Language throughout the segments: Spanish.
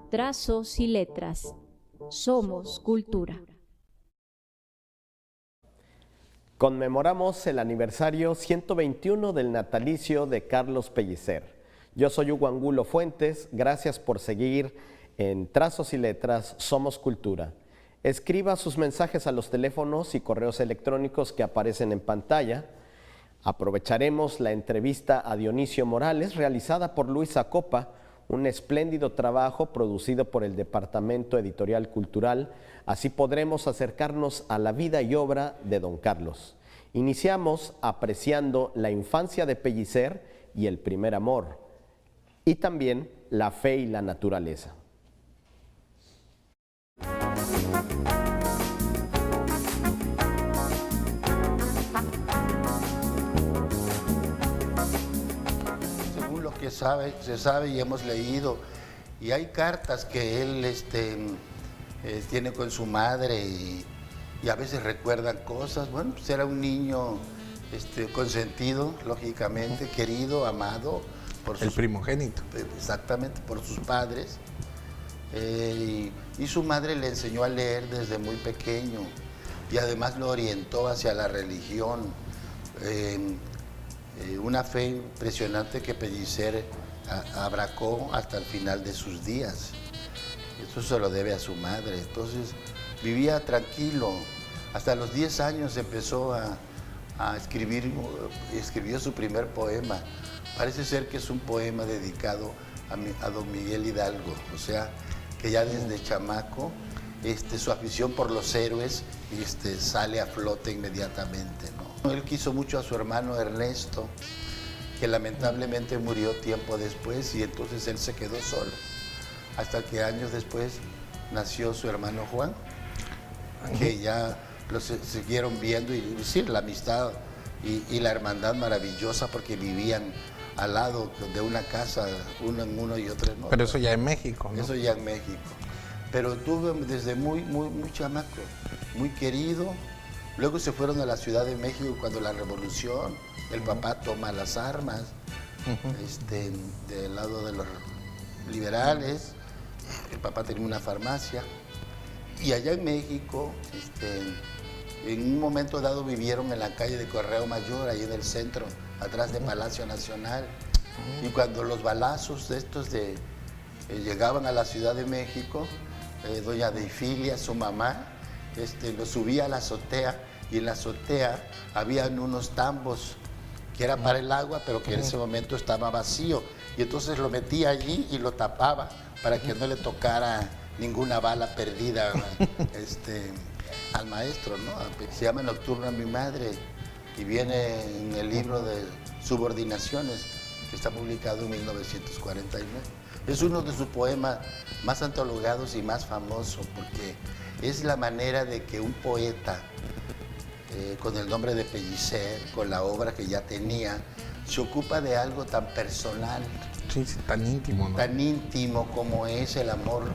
Trazos y letras. Somos cultura. Conmemoramos el aniversario 121 del natalicio de Carlos Pellicer. Yo soy Hugo Angulo Fuentes, gracias por seguir en Trazos y Letras, Somos Cultura. Escriba sus mensajes a los teléfonos y correos electrónicos que aparecen en pantalla. Aprovecharemos la entrevista a Dionisio Morales realizada por Luisa Copa, un espléndido trabajo producido por el Departamento Editorial Cultural. Así podremos acercarnos a la vida y obra de don Carlos. Iniciamos apreciando la infancia de Pellicer y el primer amor, y también la fe y la naturaleza. Se sabe y hemos leído, y hay cartas que él tiene con su madre y a veces recuerdan cosas. Bueno, pues era un niño consentido, lógicamente, querido, amado por sus... El primogénito. Exactamente, por sus padres. Y su madre le enseñó a leer desde muy pequeño y además lo orientó hacia la religión. Una fe impresionante que Pellicer abracó hasta el final de sus días. Eso se lo debe a su madre. Entonces vivía tranquilo. Hasta los 10 años empezó a escribir, escribió su primer poema. Parece ser que es un poema dedicado a don Miguel Hidalgo. O sea, que ya desde chamaco su afición por los héroes sale a flote inmediatamente, ¿no? Él quiso mucho a su hermano Ernesto, que lamentablemente murió tiempo después, y entonces él se quedó solo, hasta que años después nació su hermano Juan, que ya los siguieron viendo, y sí, la amistad y la hermandad maravillosa, porque vivían al lado de una casa, uno en uno y otro en otro. Pero eso ya en México, ¿no? Eso ya en México. Pero tuve desde muy chamaco, muy querido. Luego se fueron a la Ciudad de México cuando la Revolución, el papá toma las armas, del lado de los liberales. El papá tenía una farmacia. Y allá en México, en un momento dado vivieron en la calle de Correo Mayor, ahí en el centro, atrás de Palacio Nacional. Y cuando los balazos llegaban a la Ciudad de México, doña Deifilia, su mamá, lo subía a la azotea, y en la azotea habían unos tambos que era para el agua, pero que en ese momento estaba vacío, y entonces lo metía allí y lo tapaba para que no le tocara ninguna bala perdida al maestro, ¿no? Se llama Nocturno a mi madre, y viene en el libro de Subordinaciones, que está publicado en 1949. Es uno de sus poemas más antologados y más famosos, porque es la manera de que un poeta, con el nombre de Pellicer, con la obra que ya tenía, se ocupa de algo tan personal. Sí, tan íntimo, ¿no? Tan íntimo como es el amor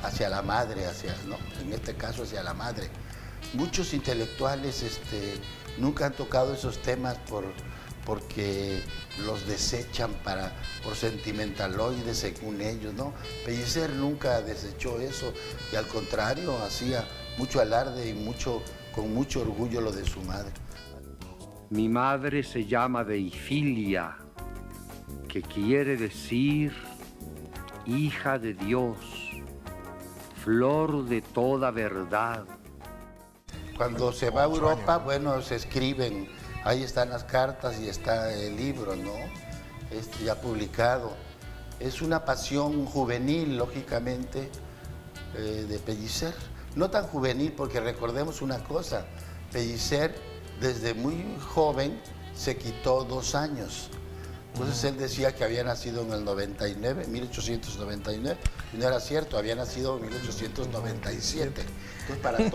hacia la madre, ¿no? En este caso hacia la madre. Muchos intelectuales nunca han tocado esos temas porque los desechan por sentimentaloides, según ellos, ¿no? Pellicer nunca desechó eso, y al contrario, hacía mucho alarde y con mucho orgullo lo de su madre. Mi madre se llama Deifilia, que quiere decir hija de Dios, flor de toda verdad. Cuando se va a Europa, bueno, se escriben, ahí están las cartas y está el libro, ¿no? Ya publicado. Es una pasión juvenil, lógicamente, de Pellicer. No tan juvenil, porque recordemos una cosa, Pellicer desde muy joven se quitó 2 años. Entonces él decía que había nacido en el 99, 1899, y no era cierto, había nacido en 1897. Entonces para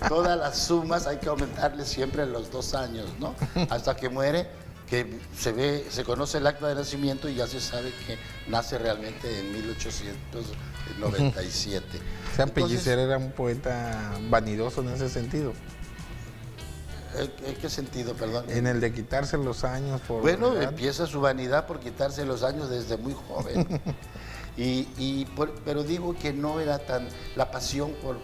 todas las sumas hay que aumentarle siempre los 2 años, ¿no? Hasta que muere, que se conoce el acta de nacimiento y ya se sabe que nace realmente en 1897. O sea, Pellicer era un poeta vanidoso en ese sentido. ¿En qué sentido, perdón? En el de quitarse los años por... Bueno, edad. empieza su vanidad por quitarse los años desde muy joven. Pero digo que no era tan... La pasión por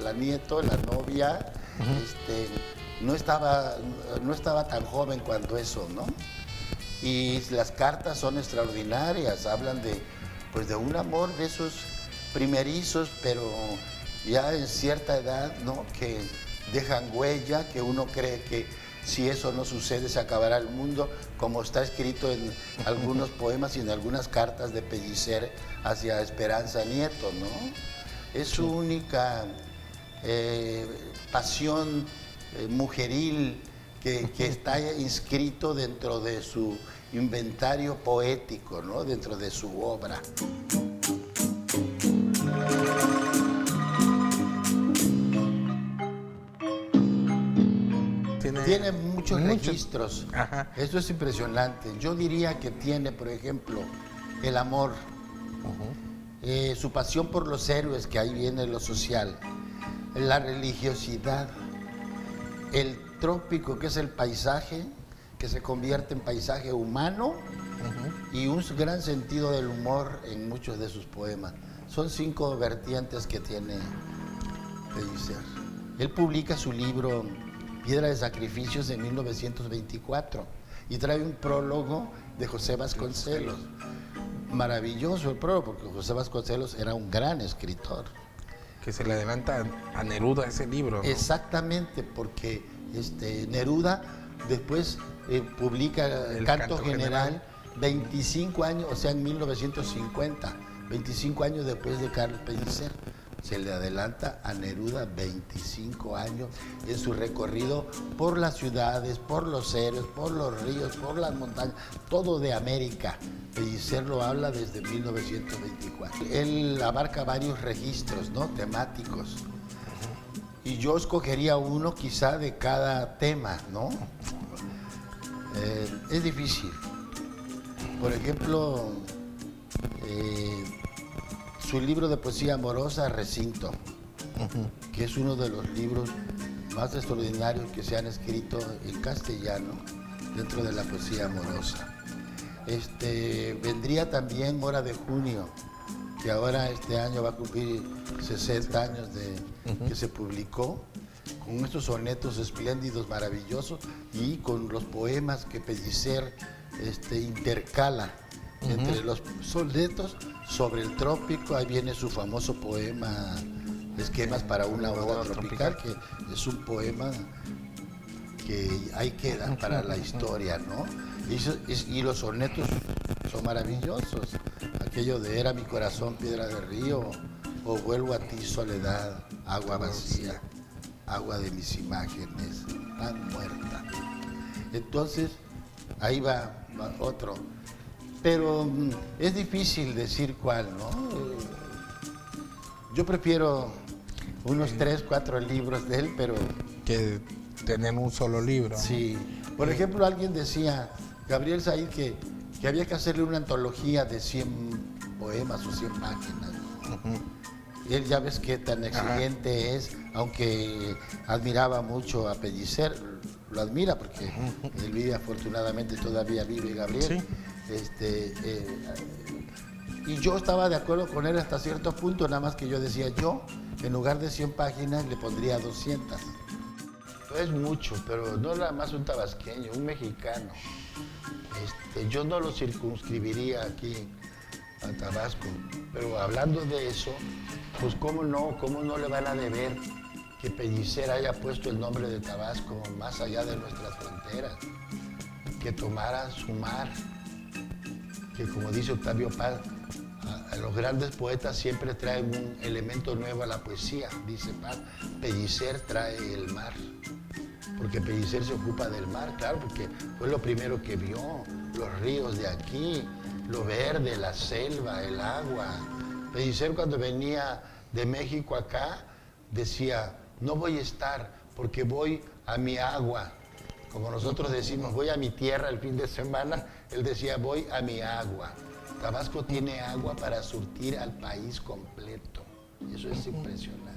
la nieto, la novia, no estaba tan joven cuando eso, ¿no? Y las cartas son extraordinarias, hablan de un amor de esos primerizos, pero ya en cierta edad, ¿no? Que dejan huella, que uno cree que si eso no sucede se acabará el mundo, como está escrito en algunos poemas y en algunas cartas de Pellicer hacia Esperanza Nieto, ¿no? Es su única pasión mujeril que está inscrito dentro de su inventario poético, ¿no? Dentro de su obra. Tiene muchos registros. Ajá. Esto es impresionante. Yo diría que tiene, por ejemplo, el amor, su pasión por los héroes, que ahí viene lo social, la religiosidad, el trópico, que es el paisaje, que se convierte en paisaje humano, y un gran sentido del humor en muchos de sus poemas. Son 5 vertientes que tiene Pellicer. Él publica su libro Piedra de Sacrificios en 1924 y trae un prólogo de José Vasconcelos. Maravilloso el prólogo, porque José Vasconcelos era un gran escritor. Que se le adelanta a Neruda ese libro, ¿no? Exactamente, porque Neruda después publica el Canto General 25 años, o sea, en 1950, 25 años después de Carlos Pellicer. Se le adelanta a Neruda 25 años en su recorrido por las ciudades, por los héroes, por los ríos, por las montañas, todo de América. Pellicer lo habla desde 1924. Él abarca varios registros, ¿no? Temáticos. Y yo escogería uno quizá de cada tema, ¿no? Es difícil. Por ejemplo, su libro de poesía amorosa, Recinto, que es uno de los libros más extraordinarios que se han escrito en castellano dentro de la poesía amorosa. Vendría también Hora de Junio, que ahora este año va a cumplir 60 años de que se publicó, con estos sonetos espléndidos, maravillosos, y con los poemas que Pellicer intercala entre los sonetos sobre el trópico. Ahí viene su famoso poema Esquemas para una boda tropical, que es un poema que ahí queda para la historia, ¿no? Y los sonetos son maravillosos. Aquello de Era mi corazón piedra de río, o Vuelvo a ti soledad, agua vacía, agua de mis imágenes, tan muerta. Entonces, ahí va otro. Pero es difícil decir cuál, ¿no? Yo prefiero unos 3, 4 libros de él, pero... Que tener un solo libro. Sí. Por ejemplo, alguien decía, Gabriel Said, que había que hacerle una antología de 100 poemas o 100 páginas. Y él, ya ves qué tan exigente es, aunque admiraba mucho a Pellicer, lo admira porque él vive, afortunadamente todavía vive Gabriel. Sí. Y yo estaba de acuerdo con él hasta cierto punto, nada más que yo decía, yo en lugar de 100 páginas le pondría 200. Es mucho, pero no nada más un tabasqueño, un mexicano. Yo no lo circunscribiría aquí a Tabasco, pero hablando de eso, pues cómo no le van a deber que Pellicer haya puesto el nombre de Tabasco más allá de nuestras fronteras, que tomara su mar, que como dice Octavio Paz, a los grandes poetas siempre traen un elemento nuevo a la poesía, dice Paz. Pellicer trae el mar, porque Pellicer se ocupa del mar, claro, porque fue lo primero que vio, los ríos de aquí, lo verde, la selva, el agua. Pellicer cuando venía de México acá decía, no voy a estar porque voy a mi agua. Como nosotros decimos, voy a mi tierra el fin de semana, él decía, voy a mi agua. Tabasco tiene agua para surtir al país completo. Eso es impresionante.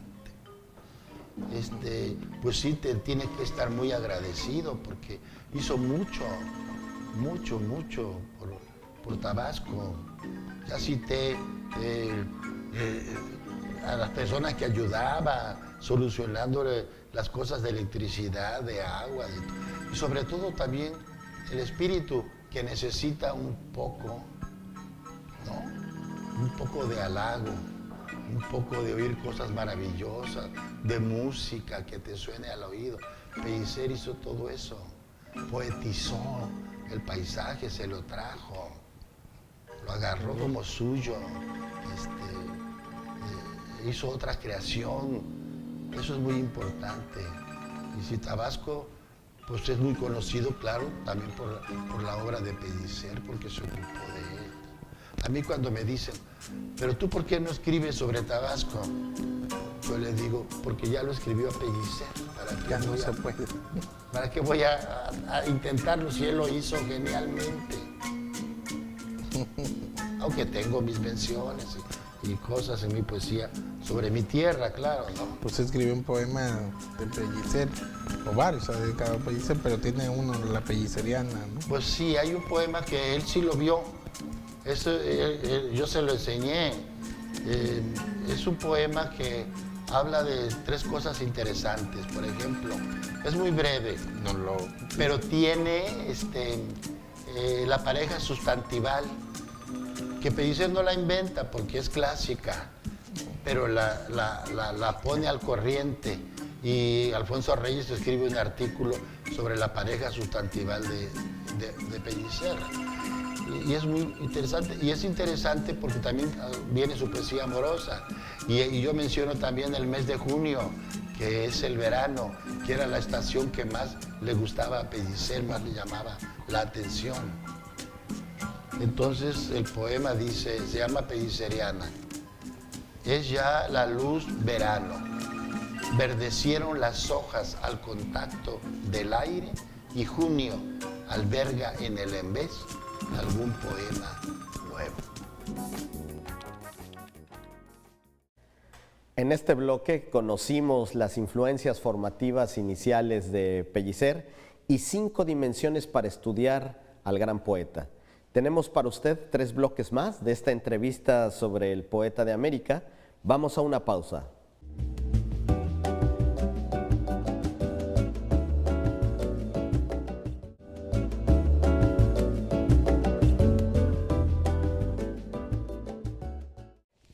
Pues sí, te tienes que estar muy agradecido porque hizo mucho por Tabasco. Ya cité a las personas que ayudaba solucionando las cosas de electricidad, de agua, y sobre todo también el espíritu que necesita un poco, ¿no? Un poco de halago, un poco de oír cosas maravillosas, de música que te suene al oído. Pellicer hizo todo eso, poetizó el paisaje, se lo trajo, lo agarró como suyo, hizo otra creación. Eso es muy importante. Y si Tabasco, pues es muy conocido, claro, también por la obra de Pellicer, porque se ocupó de él. A mí cuando me dicen, pero tú ¿por qué no escribes sobre Tabasco? Yo les digo, porque ya lo escribió Pellicer. Ya no se puede. ¿Para qué voy a intentarlo si él lo hizo genialmente? Aunque tengo mis menciones y cosas en mi poesía sobre mi tierra, claro, ¿no? Pues escribió un poema de Pellicer, o varios ha dedicado a Pellicer, pero tiene uno, la Pelliceriana, ¿no? Pues sí, hay un poema que él sí lo vio. Eso, yo se lo enseñé. Es un poema que habla de 3 cosas interesantes. Por ejemplo, es muy breve, pero tiene la pareja sustantival, que Pellicer no la inventa porque es clásica, pero la pone al corriente. Y Alfonso Reyes escribe un artículo sobre la pareja sustantival de Pellicer. Y es muy interesante, y es interesante porque también viene su poesía amorosa. Y yo menciono también el mes de junio, que es el verano, que era la estación que más le gustaba a Pellicer, más le llamaba la atención. Entonces el poema dice, se llama Pelliceriana. Es ya la luz verano, verdecieron las hojas al contacto del aire y junio alberga en el envés algún poema nuevo. En este bloque conocimos las influencias formativas iniciales de Pellicer y 5 dimensiones para estudiar al gran poeta. Tenemos para usted 3 bloques más de esta entrevista sobre el poeta de América. Vamos a una pausa.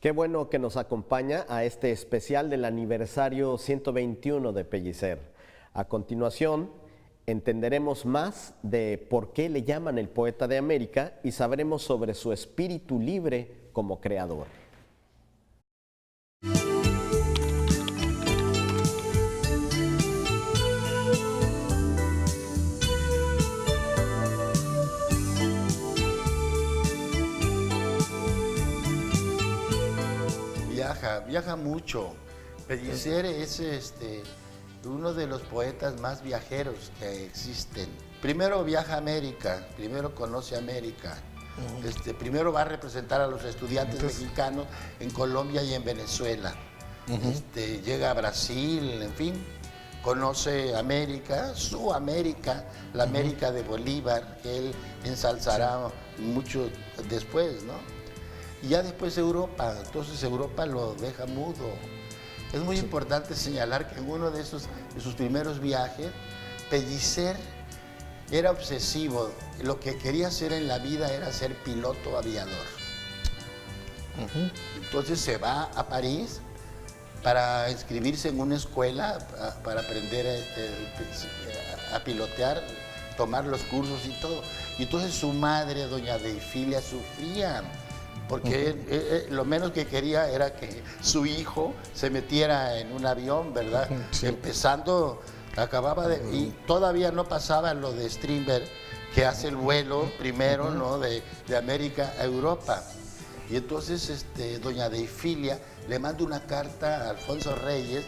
Qué bueno que nos acompaña a este especial del aniversario 121 de Pellicer. A continuación, entenderemos más de por qué le llaman el poeta de América y sabremos sobre su espíritu libre como creador. Viaja mucho. Pellicer es uno de los poetas más viajeros que existen. Primero viaja a América, primero conoce América. Primero va a representar a los estudiantes mexicanos en Colombia y en Venezuela. Llega a Brasil, en fin, conoce América, su América, la América de Bolívar, que él ensalzará mucho después, ¿no? Y ya después Europa, entonces Europa lo deja mudo. Es muy importante señalar que en uno de sus primeros viajes, Pellicer era obsesivo. Lo que quería hacer en la vida era ser piloto aviador. Entonces se va a París para inscribirse en una escuela para aprender a pilotear, tomar los cursos y todo. Y entonces su madre, doña Deifilia, sufría. Porque lo menos que quería era que su hijo se metiera en un avión, ¿verdad? Sí. Empezando Y todavía no pasaba lo de Strindberg, que hace el vuelo primero, ¿no? de América a Europa. Y entonces doña Deifilia le manda una carta a Alfonso Reyes,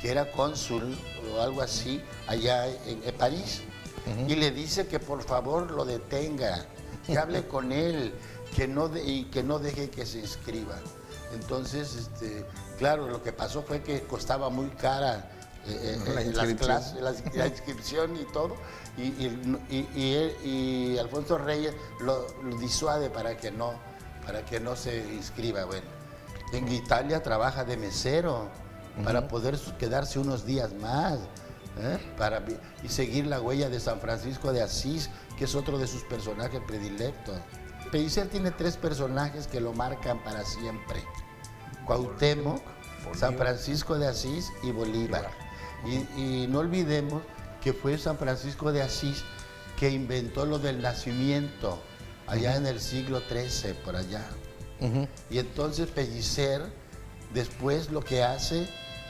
que era cónsul o algo así, allá en París, y le dice que por favor lo detenga, que hable con él, y que no deje que se inscriba. Entonces, claro, lo que pasó fue que costaba muy cara la inscripción y todo, y Alfonso Reyes lo disuade para que no se inscriba. Bueno, en Italia trabaja de mesero para poder quedarse unos días más, y seguir la huella de San Francisco de Asís, que es otro de sus personajes predilectos. Pellicer tiene 3 personajes que lo marcan para siempre: Cuauhtémoc, San Francisco de Asís y Bolívar. Y no olvidemos que fue San Francisco de Asís que inventó lo del nacimiento, allá en el siglo XIII, por allá. Y entonces Pellicer después lo que hace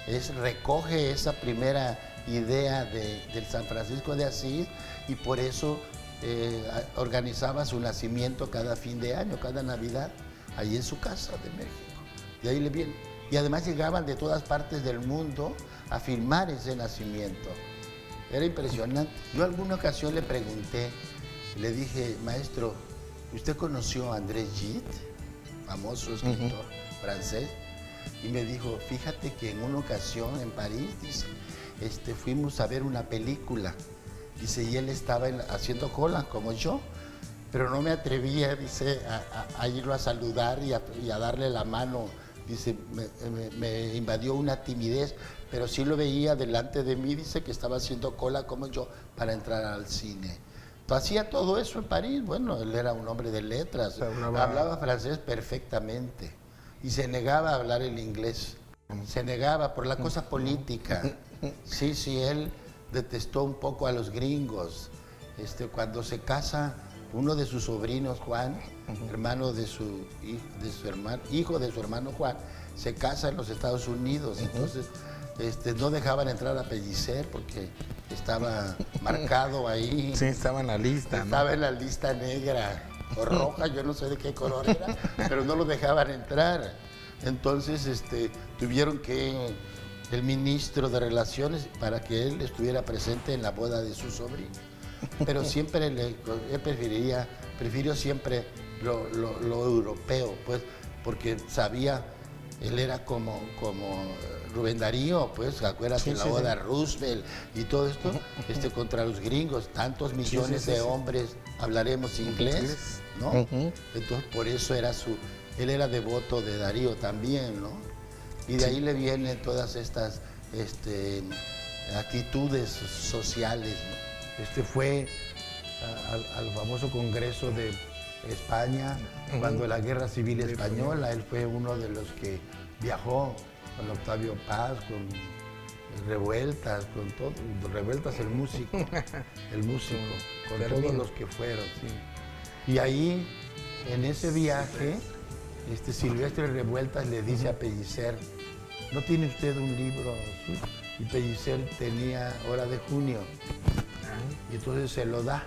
es recoge esa primera idea del San Francisco de Asís, y por eso organizaba su nacimiento cada fin de año, cada Navidad, allí en su casa de México. De ahí le viene. Y además llegaban de todas partes del mundo a filmar ese nacimiento. Era impresionante. Yo alguna ocasión le pregunté, le dije: maestro, ¿usted conoció a André Gide, famoso escritor francés? Y me dijo: fíjate que en una ocasión en París, dice, fuimos a ver una película, dice, y él estaba haciendo cola como yo, pero no me atrevía, dice, a irlo a saludar y a darle la mano. Dice, me invadió una timidez, pero sí lo veía delante de mí, dice, que estaba haciendo cola como yo para entrar al cine. Hacía todo eso en París. Bueno, él era un hombre de letras, hablaba francés perfectamente y se negaba a hablar el inglés. Se negaba por la cosa política. Sí, él detestó un poco a los gringos. Cuando se casa uno de sus sobrinos, Juan, hermano de su hermano, hijo de su hermano Juan, se casa en los Estados Unidos. Entonces, no dejaban entrar a Pellicer porque estaba marcado ahí. Sí, estaba en la lista, Estaba en la lista negra o roja, yo no sé de qué color era, pero no lo dejaban entrar. Entonces, tuvieron que el ministro de Relaciones para que él estuviera presente en la boda de su sobrino. Pero siempre él prefirió siempre lo europeo, pues, porque sabía, él era como Rubén Darío, pues, acuérdate, la boda Roosevelt y todo esto, contra los gringos, tantos millones de hombres hablaremos inglés, ¿no? Entonces, por eso él era devoto de Darío también, ¿no? Y de ahí le vienen todas estas actitudes sociales, ¿no? Fue al famoso Congreso de España, cuando la Guerra Civil Española, él fue uno de los que viajó con Octavio Paz, con Revueltas, con todo, Revueltas el músico, con todos los que fueron, sí. Y ahí, en ese viaje, Silvestre Revueltas le dice a Pellicer: ¿no tiene usted un libro? Y Pellicer tenía Hora de Junio. Y entonces se lo da.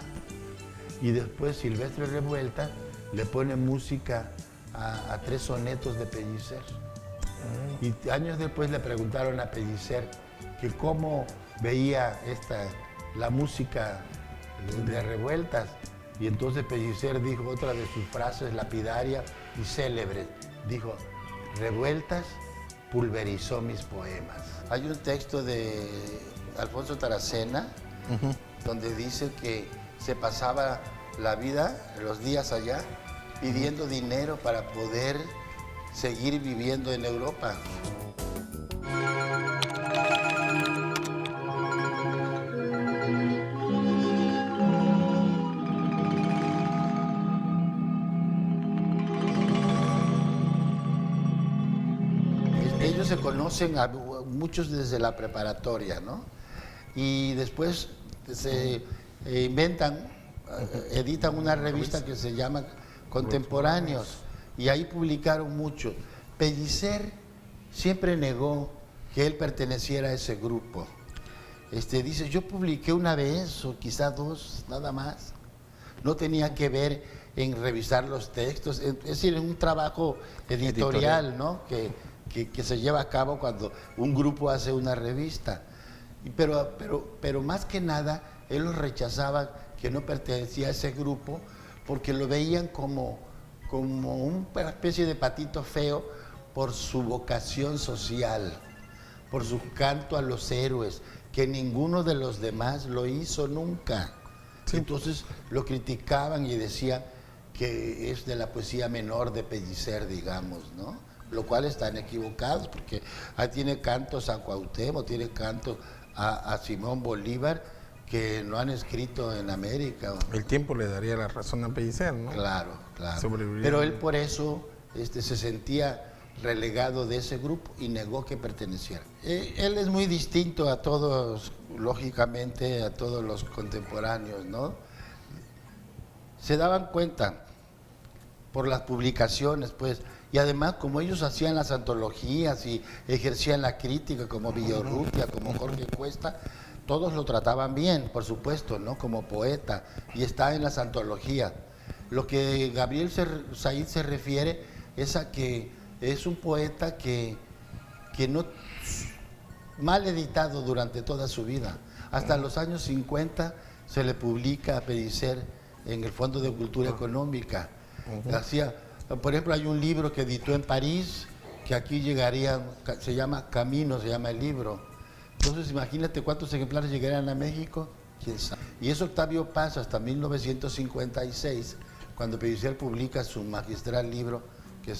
Y después Silvestre Revueltas le pone música a 3 sonetos de Pellicer. Y años después le preguntaron a Pellicer que cómo veía la música de Revueltas. Y entonces Pellicer dijo otra de sus frases lapidarias y célebres. Dijo: Revueltas pulverizó mis poemas. Hay un texto de Alfonso Taracena, donde dice que se pasaba la vida, los días allá, pidiendo dinero para poder seguir viviendo en Europa. Ellos se conocen a muchos desde la preparatoria, ¿no? Y después se editan una revista que se llama Contemporáneos, y ahí publicaron mucho. Pellicer siempre negó que él perteneciera a ese grupo. dice, yo publiqué una vez o quizá dos, nada más. No tenía que ver en revisar los textos, es decir, en un trabajo editorial, ¿no? Que se lleva a cabo cuando un grupo hace una revista. Pero más que nada, él los rechazaba, que no pertenecía a ese grupo, porque lo veían como una especie de patito feo por su vocación social, por su canto a los héroes, que ninguno de los demás lo hizo nunca. Sí. Entonces lo criticaban y decían que es de la poesía menor de Pellicer, digamos, ¿no? Lo cual están equivocados, porque ahí tiene cantos a Cuauhtémoc, tiene cantos a Simón Bolívar, que no han escrito en América. El tiempo le daría la razón a Pellicer, ¿no? Claro. Pero él por eso se sentía relegado de ese grupo y negó que perteneciera. Él es muy distinto a todos, lógicamente, a todos los contemporáneos, ¿no? Se daban cuenta por las publicaciones, pues, y además como ellos hacían las antologías y ejercían la crítica, como Villarrutia, como Jorge Cuesta, todos lo trataban bien, por supuesto, ¿no? Como poeta, y está en las antologías. Lo que Gabriel Said se refiere es a que es un poeta que no, mal editado durante toda su vida. Hasta los años 50 se le publica a Pellicer en el Fondo de Cultura Económica. Por ejemplo, hay un libro que editó en París, que aquí llegaría, se llama Camino, se llama el libro. Entonces, imagínate cuántos ejemplares llegarían a México, quién sabe. Y es Octavio Paz hasta 1956, cuando Pellicer publica su magistral libro, que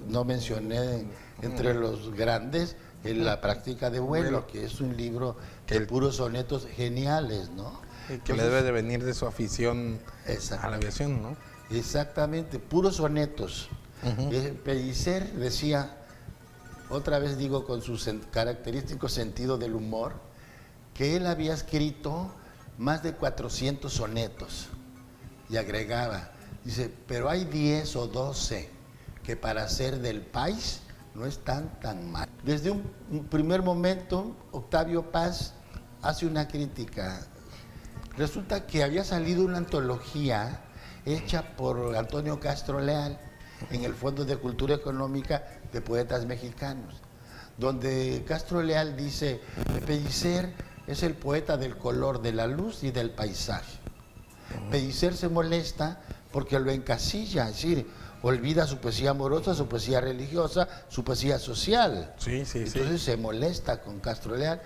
no mencioné entre los grandes, en La práctica de vuelo, que es un libro de puros sonetos geniales, ¿no? Que le debe de venir de su afición a la aviación, ¿no? Exactamente, puros sonetos. Pellicer decía, otra vez digo con su característico sentido del humor, que él había escrito más de 400 sonetos y agregaba, dice, pero hay 10 o 12 que para ser del país no están tan mal. Desde un primer momento, Octavio Paz hace una crítica. Resulta que había salido una antología hecha por Antonio Castro Leal en el Fondo de Cultura Económica de Poetas Mexicanos, donde Castro Leal dice, Pellicer es el poeta del color, de la luz y del paisaje. Pellicer se molesta porque lo encasilla, es decir, olvida su poesía amorosa, su poesía religiosa, su poesía social. Entonces se molesta con Castro Leal.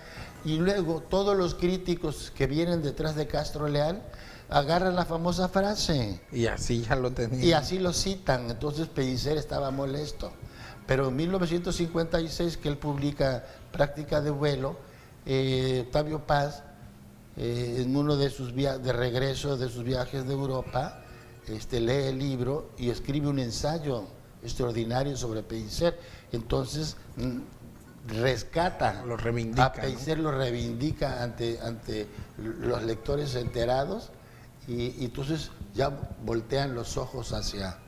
Y luego todos los críticos que vienen detrás de Castro Leal agarran la famosa frase. Y así ya lo tenían. Y así lo citan. Entonces Pellicer estaba molesto. Pero en 1956, que él publica Práctica de vuelo, Octavio Paz, en uno de sus de regreso de sus viajes de Europa, lee el libro y escribe un ensayo extraordinario sobre Pellicer. Entonces rescata, lo reivindica, a Pellicer, ¿no? Lo reivindica ante los lectores enterados y entonces ya voltean los ojos hacia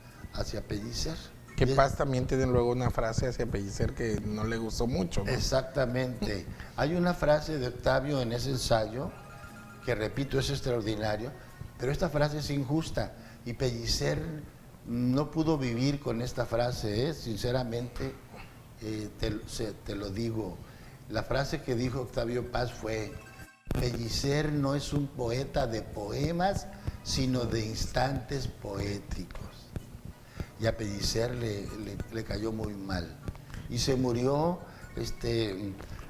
Pellicer. Que Paz también tiene luego una frase hacia Pellicer que no le gustó mucho, ¿no? Exactamente. Hay una frase de Octavio en ese ensayo que, repito, es extraordinario, pero esta frase es injusta y Pellicer no pudo vivir con esta frase, sinceramente, te lo digo. La frase que dijo Octavio Paz fue: Pellicer no es un poeta de poemas, sino de instantes poéticos. Y a Pellicer le cayó muy mal. Y se murió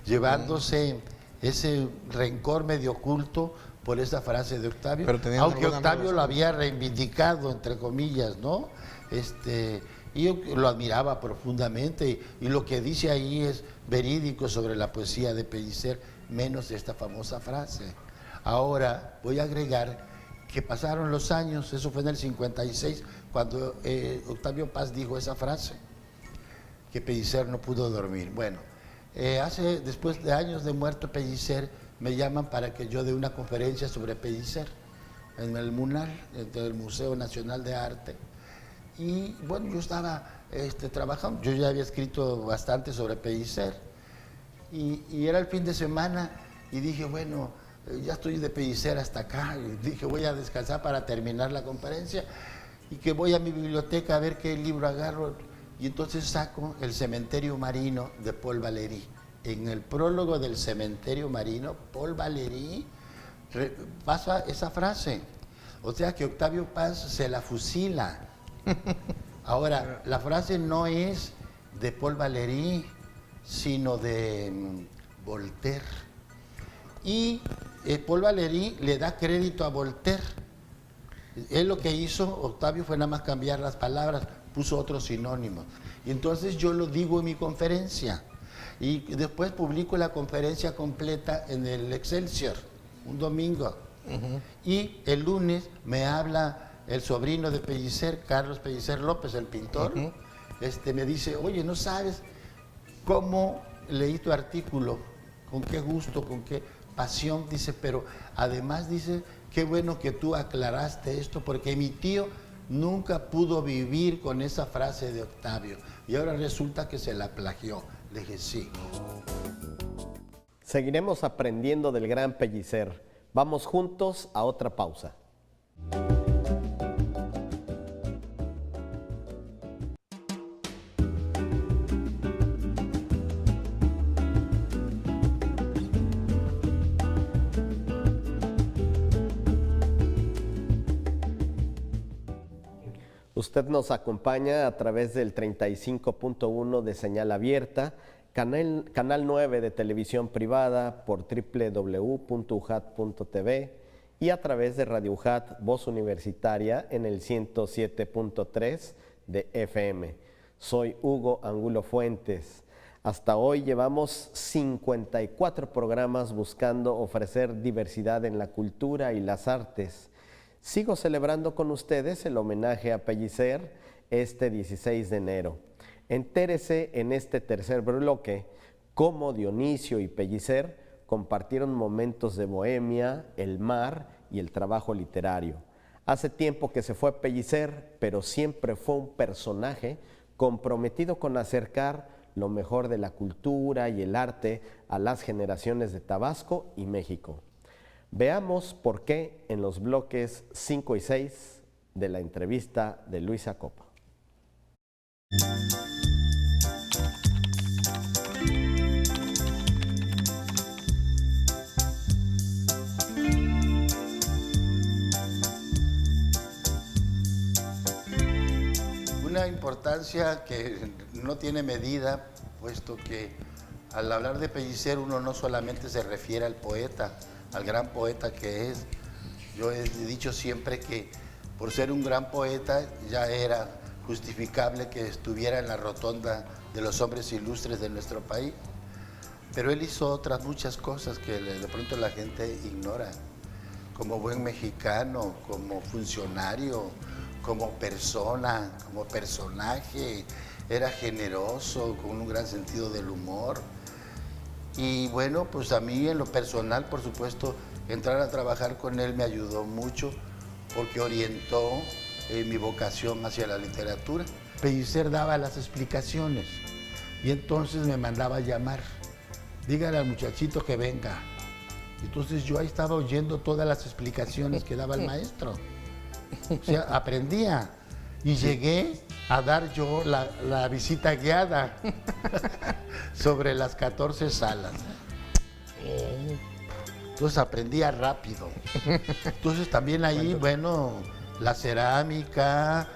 llevándose ese rencor medio oculto por esa frase de Octavio, aunque Octavio lo había reivindicado, entre comillas, ¿no? Y yo lo admiraba profundamente y lo que dice ahí es verídico sobre la poesía de Pellicer, menos esta famosa frase. Ahora voy a agregar que pasaron los años, eso fue en el 56, cuando Octavio Paz dijo esa frase, que Pellicer no pudo dormir. Bueno, después de años de muerto Pellicer, me llaman para que yo dé una conferencia sobre Pellicer en el MUNAL, en el Museo Nacional de Arte. Y bueno, yo estaba trabajando, yo ya había escrito bastante sobre Pellicer y era el fin de semana y dije, bueno, ya estoy de Pellicer hasta acá, y dije, voy a descansar para terminar la conferencia, y que voy a mi biblioteca a ver qué libro agarro, y entonces saco El cementerio marino de Paul Valéry. En el prólogo del cementerio marino, Paul Valéry pasa esa frase, o sea que Octavio Paz se la fusila. Ahora, la frase no es de Paul Valéry, sino de Voltaire. Y Paul Valéry le da crédito a Voltaire. Él lo que hizo, Octavio, fue nada más cambiar las palabras, puso otros sinónimos. Y entonces yo lo digo en mi conferencia. Y después publico la conferencia completa en el Excelsior, un domingo. Y el lunes me habla el sobrino de Pellicer, Carlos Pellicer López, el pintor. Me dice, oye, ¿no sabes cómo leí tu artículo? ¿Con qué gusto, con qué pasión? Dice, pero además dice, qué bueno que tú aclaraste esto, porque mi tío nunca pudo vivir con esa frase de Octavio. Y ahora resulta que se la plagió. Le dije, sí. Seguiremos aprendiendo del gran Pellicer. Vamos juntos a otra pausa. Usted nos acompaña a través del 35.1 de señal abierta, canal 9 de televisión privada por www.ujat.tv y a través de Radio Ujat, Voz Universitaria en el 107.3 de FM. Soy Hugo Angulo Fuentes. Hasta hoy llevamos 54 programas buscando ofrecer diversidad en la cultura y las artes. Sigo celebrando con ustedes el homenaje a Pellicer este 16 de enero. Entérese en este tercer bloque cómo Dionisio y Pellicer compartieron momentos de bohemia, el mar y el trabajo literario. Hace tiempo que se fue Pellicer, pero siempre fue un personaje comprometido con acercar lo mejor de la cultura y el arte a las generaciones de Tabasco y México. Veamos por qué en los bloques 5 y 6 de la entrevista de Luisa Copa. Una importancia que no tiene medida, puesto que al hablar de Pellicer uno no solamente se refiere al poeta, al gran poeta que es. Yo he dicho siempre que por ser un gran poeta ya era justificable que estuviera en la rotonda de los hombres ilustres de nuestro país, pero él hizo otras muchas cosas que de pronto la gente ignora, como buen mexicano, como funcionario, como persona, como personaje. Era generoso, con un gran sentido del humor. Y bueno, pues a mí en lo personal, por supuesto, entrar a trabajar con él me ayudó mucho porque orientó mi vocación hacia la literatura. Pellicer daba las explicaciones y entonces me mandaba a llamar. Dígale al muchachito que venga. Entonces yo ahí estaba oyendo todas las explicaciones que daba el maestro. O sea, aprendía y llegué a dar yo la visita guiada sobre las 14 salas. Entonces aprendía rápido. Entonces también ahí, bueno, la cerámica,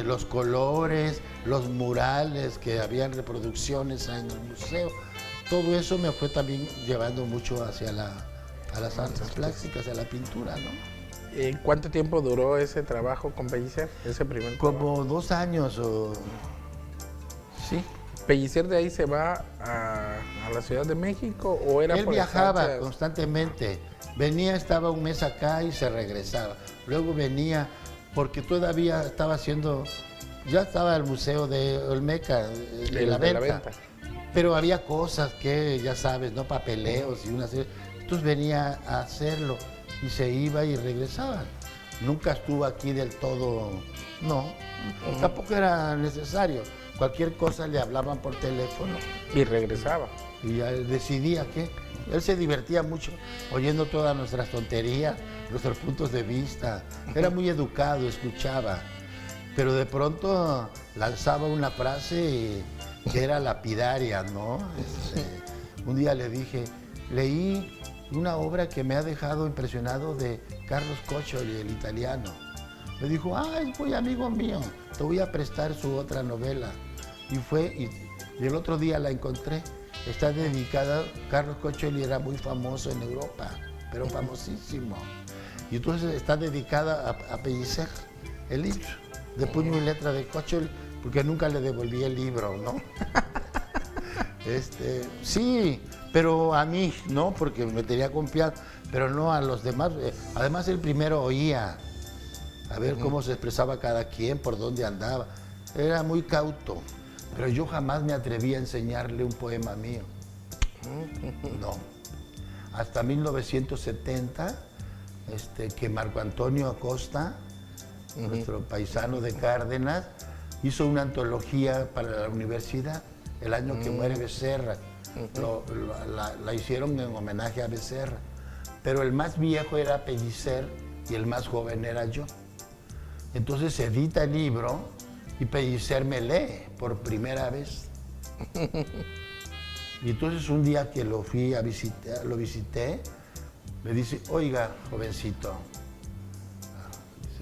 los colores, los murales, que habían reproducciones en el museo, todo eso me fue también llevando mucho hacia a las artes plásticas, a la pintura, ¿no? ¿Cuánto tiempo duró ese trabajo con Pellicer, ese primer trabajo? Como 2 años o... Sí. ¿Pellicer de ahí se va a la Ciudad de México o era Él por viajaba estancias? constantemente. Venía, estaba un mes acá y se regresaba. Luego venía porque todavía estaba haciendo... Ya estaba el Museo de Olmeca, de la venta. Pero había cosas que, ya sabes, ¿no? Papeleos y una serie. Entonces venía a hacerlo y se iba y regresaba. Nunca estuvo aquí del todo, no. Tampoco era necesario. Cualquier cosa le hablaban por teléfono. Y regresaba. Y decidía qué. Él se divertía mucho oyendo todas nuestras tonterías, nuestros puntos de vista. Era muy educado, escuchaba. Pero de pronto lanzaba una frase que era lapidaria, ¿no? Un día le dije, leí una obra que me ha dejado impresionado de Carlos Coccioli, el italiano. Me dijo, es muy amigo mío, te voy a prestar su otra novela. Y fue, y el otro día la encontré. Está dedicada, Carlos Coccioli era muy famoso en Europa, pero famosísimo. Y entonces está dedicada a Pellicer, el libro, de puño y letra de Coccioli, porque nunca le devolví el libro, ¿no? Sí, pero a mí, ¿no? Porque me tenía confianza, pero no a los demás. Además, el primero oía a ver cómo se expresaba cada quien, por dónde andaba. Era muy cauto, pero yo jamás me atreví a enseñarle un poema mío. No. Hasta 1970, que Marco Antonio Acosta, nuestro paisano de Cárdenas, hizo una antología para la universidad, el año que muere Becerra. La hicieron en homenaje a Becerra. Pero el más viejo era Pellicer y el más joven era yo. Entonces se edita el libro y Pellicer me lee por primera vez. Y entonces un día que lo fui a visitar, lo visité, me dice, oiga, jovencito,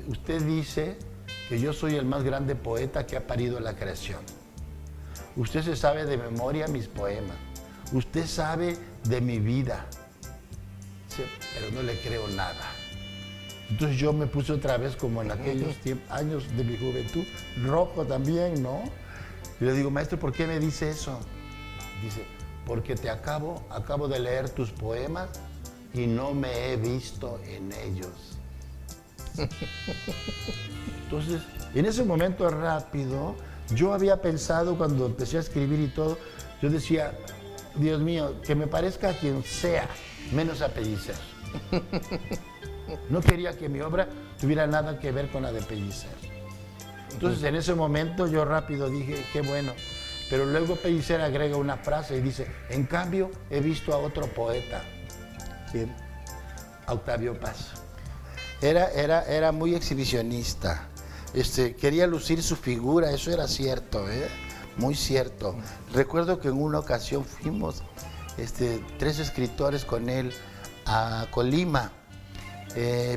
usted dice que yo soy el más grande poeta que ha parido la creación. Usted se sabe de memoria mis poemas. Usted sabe de mi vida. Dice, pero no le creo nada. Entonces yo me puse otra vez como en aquellos años de mi juventud, rojo también, ¿no? Y le digo, maestro, ¿por qué me dice eso? Dice, porque acabo de leer tus poemas y no me he visto en ellos. Entonces, en ese momento rápido, yo había pensado cuando empecé a escribir y todo, yo decía, Dios mío, que me parezca a quien sea, menos a Pellicer. No quería que mi obra tuviera nada que ver con la de Pellicer. Entonces, en ese momento yo rápido dije, qué bueno. Pero luego Pellicer agrega una frase y dice, en cambio, he visto a otro poeta. ¿Quién? Octavio Paz. Era muy exhibicionista. Quería lucir su figura, eso era cierto, muy cierto. Recuerdo que en una ocasión fuimos 3 escritores con él a Colima,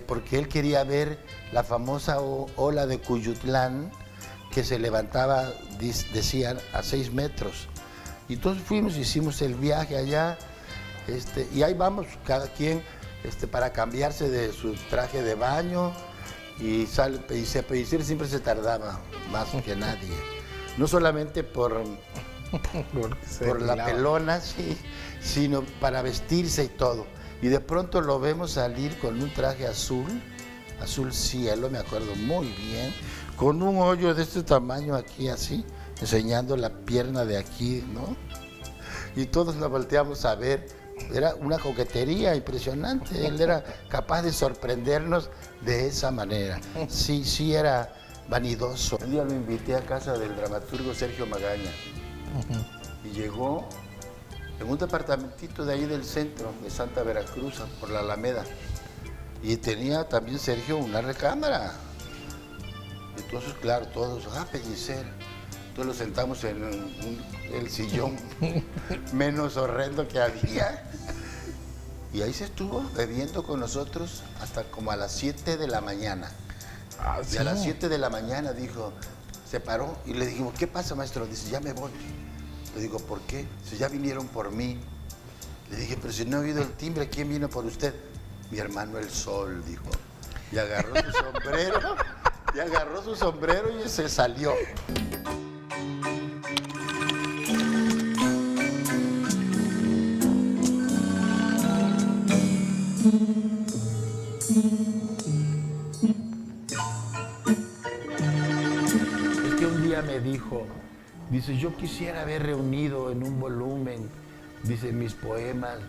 porque él quería ver la famosa ola de Cuyutlán, que se levantaba, decían, a 6 metros. Y entonces fuimos, hicimos el viaje allá, y ahí vamos, cada quien para cambiarse de su traje de baño, y sale Pellicer siempre se tardaba más que nadie. No solamente por la pelona, sí, sino para vestirse y todo. Y de pronto lo vemos salir con un traje azul cielo, me acuerdo muy bien, con un hoyo de este tamaño aquí así, enseñando la pierna de aquí, ¿no? Y todos nos volteamos a ver, era una coquetería impresionante, él era capaz de sorprendernos de esa manera, sí era vanidoso. Un día lo invité a casa del dramaturgo Sergio Magaña, y llegó en un departamentito de ahí del centro, de Santa Veracruz, por la Alameda. Y tenía también Sergio una recámara. Entonces, claro, todos, Pellicer. Entonces lo sentamos en el sillón menos horrendo que había. Y ahí se estuvo bebiendo con nosotros hasta como a las 7 de la mañana. ¿Sí? Y a las 7 de la mañana dijo, se paró y le dijimos, ¿qué pasa, maestro? Dice, ya me voy. Le digo, ¿por qué? Si ya vinieron por mí. Le dije, pero si no he oído el timbre, ¿quién vino por usted? Mi hermano el Sol, dijo. Y agarró su sombrero, y se salió. Es que un día me dijo, dice, yo quisiera haber reunido en un volumen, dice, mis poemas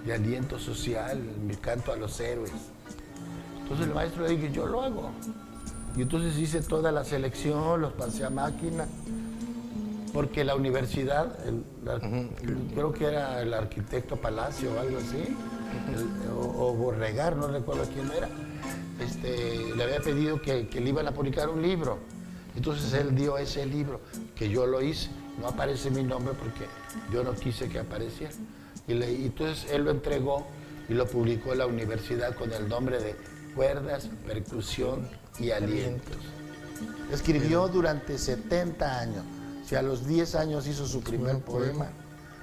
de aliento social, mi canto a los héroes. Entonces el maestro le dije, yo lo hago. Y entonces hice toda la selección, los pasé a máquina. porque la universidad, creo que era el arquitecto Palacio o algo así, o Borregar, no recuerdo quién era, le había pedido que le iban a publicar un libro. Entonces él dio ese libro, que yo lo hice. No aparece mi nombre porque yo no quise que apareciera. Y entonces él lo entregó y lo publicó en la universidad con el nombre de Cuerdas, Percusión y Alientos. Escribió durante 70 años. O sea, a los 10 años hizo su primer poema,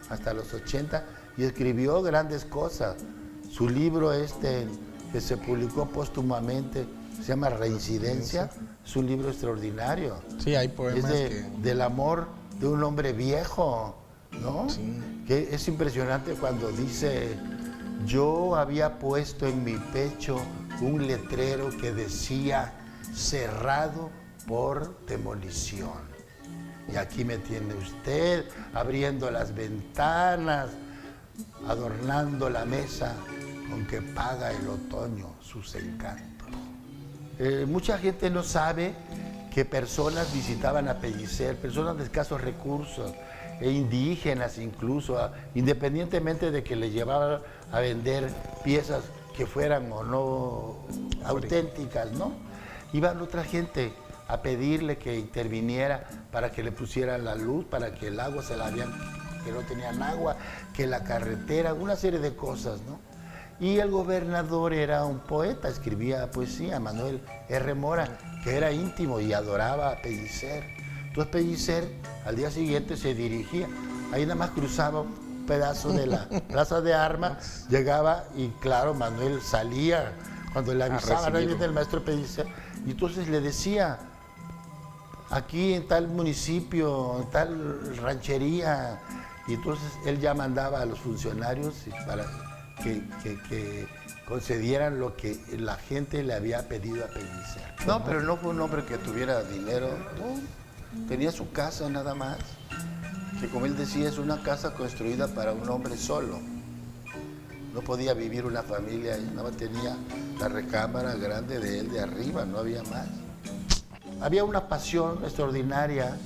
hasta los 80, y escribió grandes cosas. Su libro que se publicó póstumamente, se llama Reincidencia, es un libro extraordinario. Sí, hay poemas del amor de un hombre viejo, ¿no? Sí. Que es impresionante cuando dice: yo había puesto en mi pecho un letrero que decía cerrado por demolición. Y aquí me tiene usted abriendo las ventanas, adornando la mesa con que paga el otoño sus encantos. Mucha gente no sabe que personas visitaban a Pellicer, personas de escasos recursos, indígenas incluso, independientemente de que le llevaban a vender piezas que fueran o no auténticas, ¿no? Iban otra gente a pedirle que interviniera para que le pusieran la luz, para que el agua que no tenían agua, que la carretera, una serie de cosas, ¿no? Y el gobernador era un poeta, escribía poesía, Manuel R. Mora, que era íntimo y adoraba a Pellicer. Entonces Pellicer al día siguiente se dirigía, ahí nada más cruzaba un pedazo de la Plaza de Armas, llegaba y claro, Manuel salía cuando le avisaban ahí viene el maestro Pellicer, y entonces le decía: aquí en tal municipio, en tal ranchería, y entonces él ya mandaba a los funcionarios para que concedieran lo que la gente le había pedido a Pellicer. No, pero no fue un hombre que tuviera dinero, no, tenía su casa nada más, que como él decía es una casa construida para un hombre solo. No podía vivir una familia ahí, nada más tenía la recámara grande de él de arriba, no había más. Había una pasión extraordinaria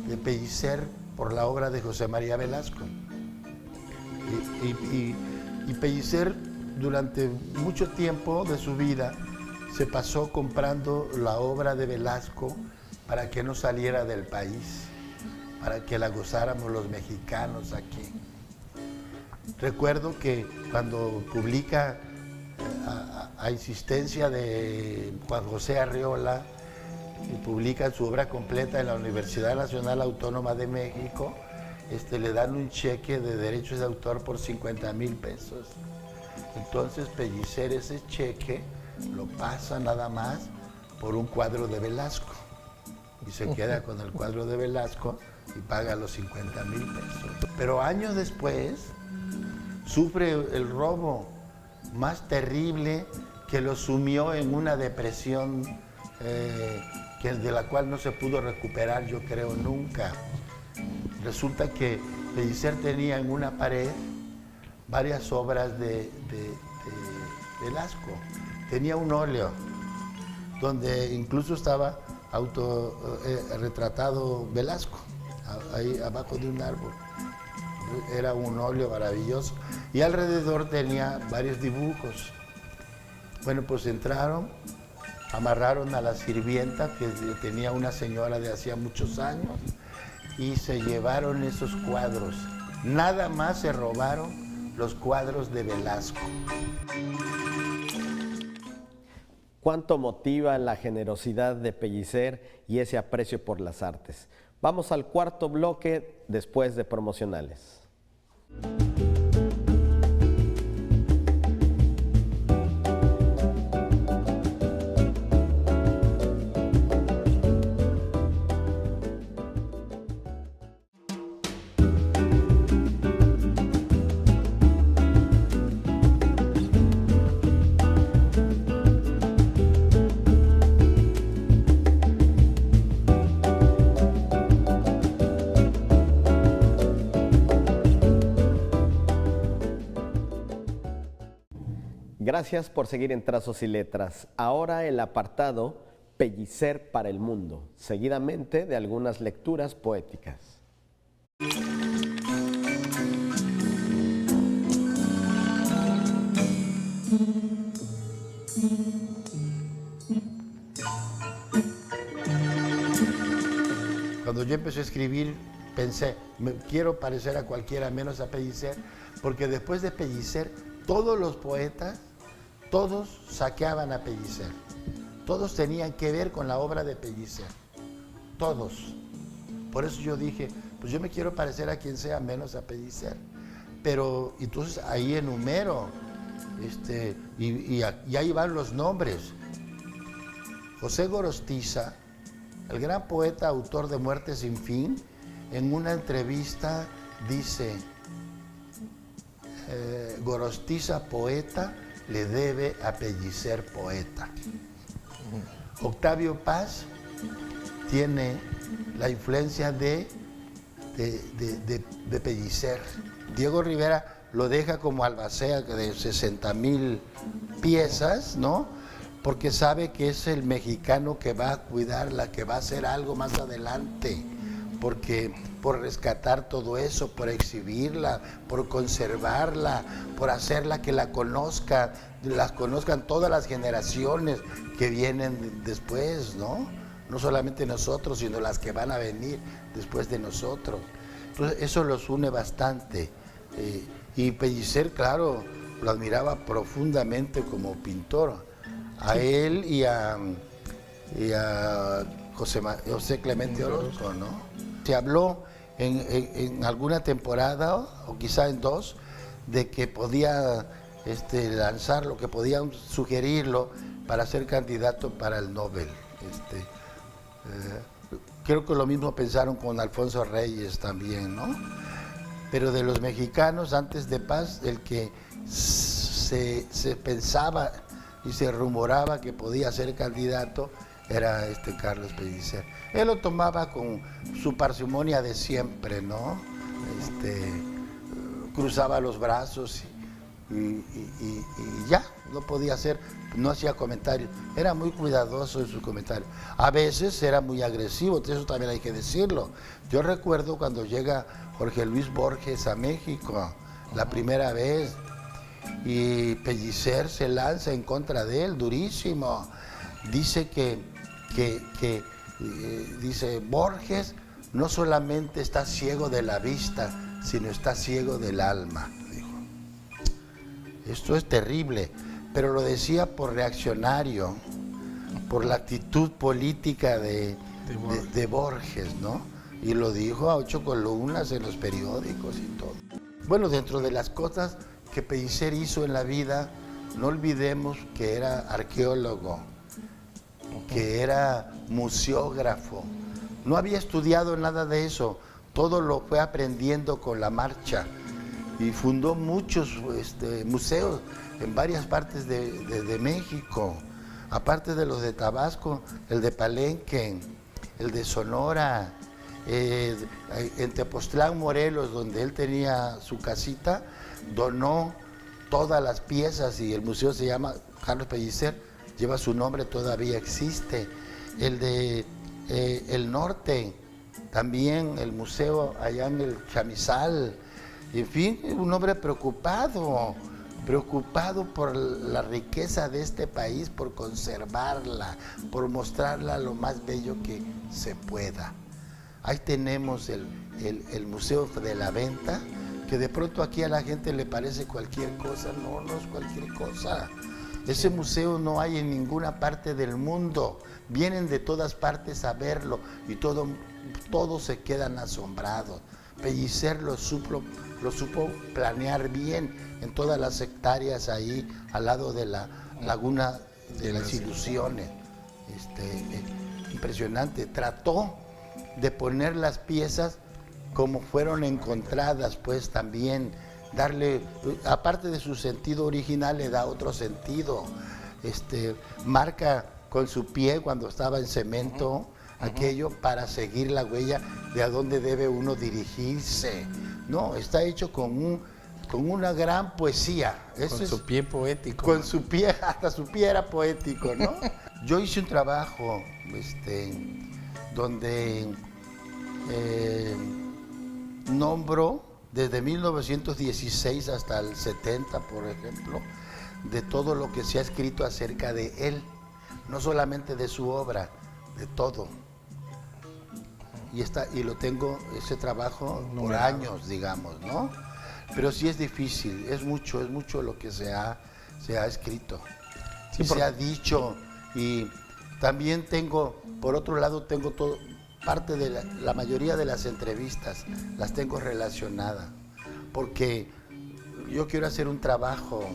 de Pellicer por la obra de José María Velasco. Y Pellicer durante mucho tiempo de su vida se pasó comprando la obra de Velasco para que no saliera del país, para que la gozáramos los mexicanos aquí. Recuerdo que cuando publica a insistencia de Juan José Arreola, y publica su obra completa en la Universidad Nacional Autónoma de México, le dan un cheque de derechos de autor por 50,000 pesos. Entonces Pellicer ese cheque lo pasa nada más por un cuadro de Velasco y se queda con el cuadro de Velasco y paga los 50,000 pesos. Pero años después sufre el robo más terrible que lo sumió en una depresión de la cual no se pudo recuperar, yo creo, nunca. Resulta que Pellicer tenía en una pared varias obras de Velasco. Tenía un óleo donde incluso estaba retratado Velasco, ahí abajo de un árbol. Era un óleo maravilloso. Y alrededor tenía varios dibujos. Bueno, pues entraron, amarraron a la sirvienta que tenía una señora de hacía muchos años y se llevaron esos cuadros. Nada más se robaron los cuadros de Velasco. ¿Cuánto motiva la generosidad de Pellicer y ese aprecio por las artes? Vamos al cuarto bloque después de promocionales. Gracias por seguir en Trazos y Letras. Ahora el apartado Pellicer para el mundo, seguidamente de algunas lecturas poéticas. Cuando yo empecé a escribir, pensé, quiero parecer a cualquiera menos a Pellicer, porque después de Pellicer, todos los poetas, todos saqueaban a Pellicer. Todos tenían que ver con la obra de Pellicer. Todos. Por eso yo dije, pues yo me quiero parecer a quien sea menos a Pellicer. Pero entonces ahí enumero, y ahí van los nombres. José Gorostiza, el gran poeta, autor de Muerte sin fin, en una entrevista dice, Gorostiza poeta le debe a Pellicer poeta. Octavio Paz tiene la influencia de Pellicer. Diego Rivera lo deja como albacea de 60,000 piezas, ¿no? Porque sabe que es el mexicano que va a cuidarla, que va a hacer algo más adelante, porque por rescatar todo eso, por exhibirla, por conservarla, por hacerla que la conozcan todas las generaciones que vienen después, ¿no? No solamente nosotros, sino las que van a venir después de nosotros. Entonces eso los une bastante. Y Pellicer, claro, lo admiraba profundamente como pintor. A él y a José Clemente Orozco, ¿no? Se habló en alguna temporada, o quizá en dos, de que podía lanzarlo, que podían sugerirlo para ser candidato para el Nobel. Creo que lo mismo pensaron con Alfonso Reyes también, ¿no? Pero de los mexicanos, antes de Paz, el que se pensaba y se rumoraba que podía ser candidato era Carlos Pellicer. Él lo tomaba con su parsimonia de siempre, ¿no? Cruzaba los brazos y ya, no podía hacer, no hacía comentarios. Era muy cuidadoso en sus comentarios. A veces era muy agresivo, eso también hay que decirlo. Yo recuerdo cuando llega Jorge Luis Borges a México, la primera vez, y Pellicer se lanza en contra de él, durísimo. Dice dice, Borges no solamente está ciego de la vista, sino está ciego del alma, dijo. Esto es terrible, pero lo decía por reaccionario, por la actitud política de Borges, ¿no? Y lo dijo a 8 columnas en los periódicos y todo. Bueno, dentro de las cosas que Pellicer hizo en la vida, no olvidemos que era arqueólogo, que era museógrafo. No había estudiado nada de eso, todo lo fue aprendiendo con la marcha y fundó muchos museos en varias partes de México, aparte de los de Tabasco, el de Palenque, el de Sonora, en Tepoztlán, Morelos, donde él tenía su casita, donó todas las piezas y el museo se llama Carlos Pellicer, lleva su nombre, todavía existe. El de el norte, también el museo allá en el Chamizal, en fin, un hombre preocupado por la riqueza de este país, por conservarla, por mostrarla lo más bello que se pueda. Ahí tenemos el Museo de la Venta, que de pronto aquí a la gente le parece cualquier cosa. No es cualquier cosa. Ese museo no hay en ninguna parte del mundo. Vienen de todas partes a verlo y todos se quedan asombrados. Pellicer lo supo planear bien en todas las hectáreas ahí al lado de la laguna de las Ilusiones. Impresionante. Trató de poner las piezas como fueron encontradas, pues también darle, aparte de su sentido original, le da otro sentido. Marca con su pie cuando estaba en cemento aquello para seguir la huella de a dónde debe uno dirigirse. No, está hecho con una gran poesía. Con su pie poético. Con su pie, hasta su pie era poético, ¿no? Yo hice un trabajo donde nombro desde 1916 hasta el 70, por ejemplo, de todo lo que se ha escrito acerca de él, no solamente de su obra, de todo. Y lo tengo, ese trabajo, por años, digamos, ¿no? Pero sí es difícil, es mucho lo que se ha escrito, sí, se ha dicho. Y también tengo, por otro lado, tengo parte de la mayoría de las entrevistas, las tengo relacionadas, porque yo quiero hacer un trabajo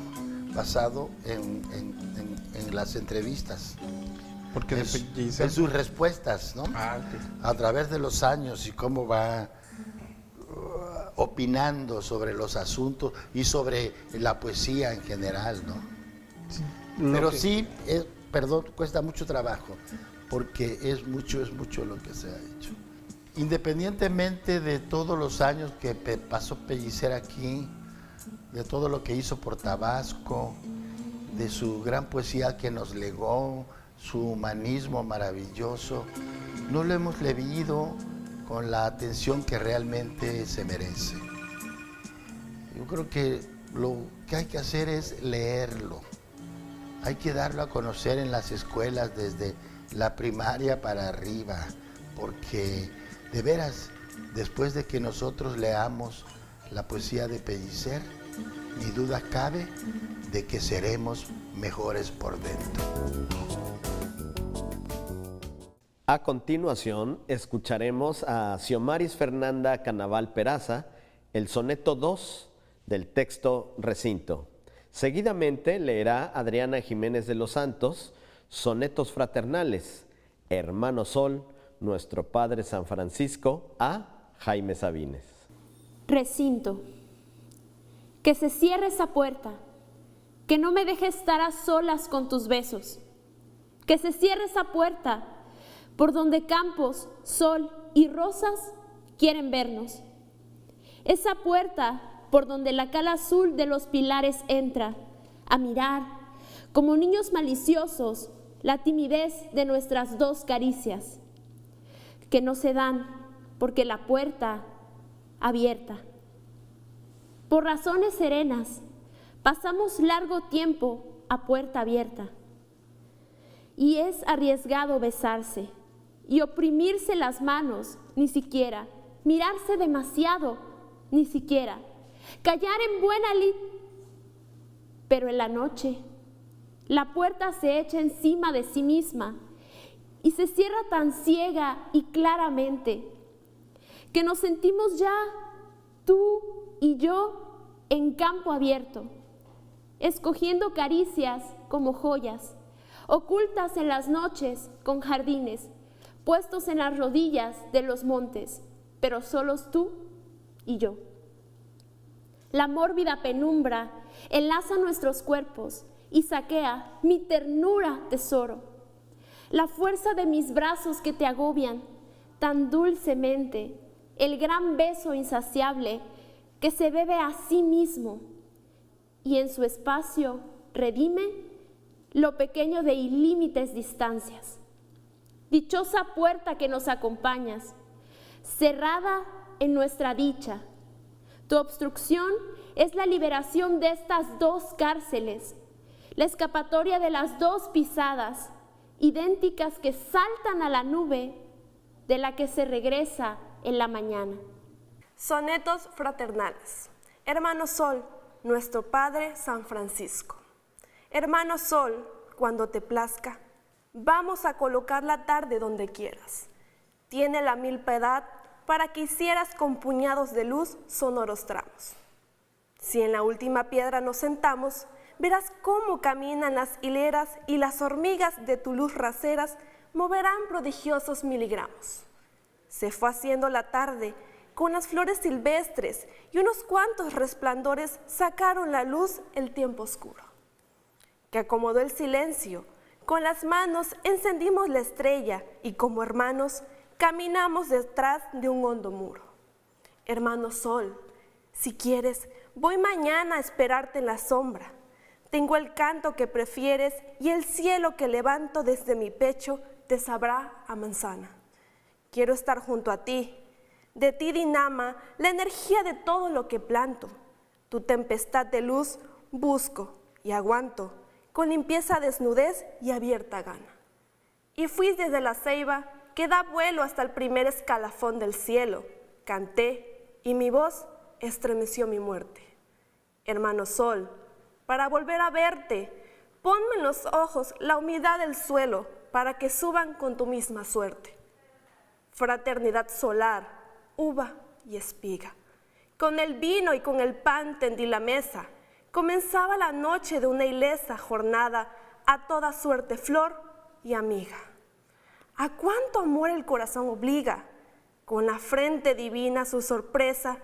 basado en las entrevistas. Porque en sus respuestas, ¿no? A través de los años y cómo va opinando sobre los asuntos y sobre la poesía en general, ¿no? Sí. Pero sí, cuesta mucho trabajo, porque es mucho lo que se ha hecho. Independientemente de todos los años que pasó Pellicer aquí, de todo lo que hizo por Tabasco, de su gran poesía que nos legó, su humanismo maravilloso, no lo hemos leído con la atención que realmente se merece. Yo creo que lo que hay que hacer es leerlo. Hay que darlo a conocer en las escuelas desde la primaria para arriba, porque de veras, después de que nosotros leamos la poesía de Pellicer, ni duda cabe de que seremos mejores por dentro. A continuación, escucharemos a Xiomaris Fernanda Canaval Peraza, el soneto 2 del texto Recinto. Seguidamente leerá Adriana Jiménez de los Santos, sonetos fraternales, Hermano Sol, Nuestro Padre San Francisco, a Jaime Sabines. Recinto. Que se cierre esa puerta, que no me deje estar a solas con tus besos. Que se cierre esa puerta, por donde campos, sol y rosas quieren vernos. Esa puerta por donde la cal azul de los pilares entra a mirar, como niños maliciosos, la timidez de nuestras dos caricias, que no se dan porque la puerta abierta. Por razones serenas, pasamos largo tiempo a puerta abierta, y es arriesgado besarse y oprimirse las manos, ni siquiera, mirarse demasiado, ni siquiera, callar en buena lid. Pero en la noche, la puerta se echa encima de sí misma y se cierra tan ciega y claramente que nos sentimos ya, tú y yo, en campo abierto, escogiendo caricias como joyas, ocultas en las noches con jardines, puestos en las rodillas de los montes, pero solos tú y yo. La mórbida penumbra enlaza nuestros cuerpos y saquea mi ternura tesoro. La fuerza de mis brazos que te agobian tan dulcemente, el gran beso insaciable que se bebe a sí mismo y en su espacio redime lo pequeño de ilímites distancias. Dichosa puerta que nos acompañas, cerrada en nuestra dicha. Tu obstrucción es la liberación de estas dos cárceles, la escapatoria de las dos pisadas, idénticas que saltan a la nube de la que se regresa en la mañana. Sonetos fraternales. Hermano Sol, nuestro Padre San Francisco. Hermano Sol, cuando te plazca, vamos a colocar la tarde donde quieras. Tiene la milpa edad para que hicieras con puñados de luz sonoros tramos. Si en la última piedra nos sentamos, verás cómo caminan las hileras y las hormigas de tu luz raseras moverán prodigiosos miligramos. Se fue haciendo la tarde con las flores silvestres y unos cuantos resplandores sacaron la luz el tiempo oscuro, que acomodó el silencio. Con las manos encendimos la estrella y como hermanos caminamos detrás de un hondo muro. Hermano Sol, si quieres, voy mañana a esperarte en la sombra. Tengo el canto que prefieres y el cielo que levanto desde mi pecho te sabrá a manzana. Quiero estar junto a ti, De ti dinama la energía de todo lo que planto. Tu tempestad de luz busco y aguanto, con limpieza, desnudez y abierta gana. Y fui desde la ceiba que da vuelo hasta el primer escalafón del cielo. Canté y mi voz estremeció mi muerte. Hermano sol, para volver a verte, ponme en los ojos la humedad del suelo para que suban con tu misma suerte. Fraternidad solar, uva y espiga. Con el vino y con el pan tendí la mesa. Comenzaba la noche de una ilesa jornada a toda suerte flor y amiga. ¿A cuánto amor el corazón obliga? Con la frente divina su sorpresa,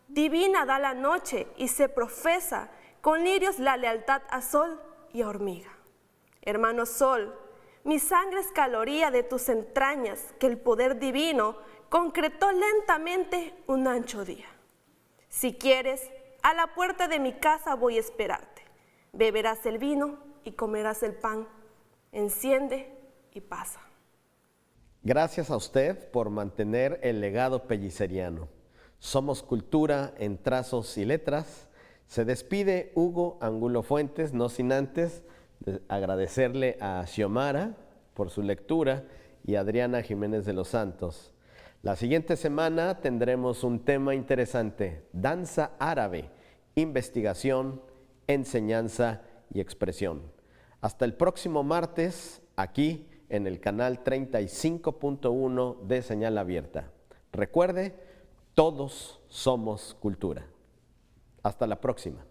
divina da la noche y se profesa con lirios la lealtad a sol y a hormiga. Hermano sol, mi sangre es caloría de tus entrañas que el poder divino concretó lentamente un ancho día. Si quieres, a la puerta de mi casa voy a esperarte. Beberás el vino y comerás el pan. Enciende y pasa. Gracias a usted por mantener el legado pelliceriano. Somos Cultura en Trazos y Letras. Se despide Hugo Angulo Fuentes, no sin antes agradecerle a Xiomara por su lectura y a Adriana Jiménez de los Santos. La siguiente semana tendremos un tema interesante: danza árabe, investigación, enseñanza y expresión. Hasta el próximo martes, aquí en el canal 35.1 de Señal Abierta. Recuerde, todos somos cultura. Hasta la próxima.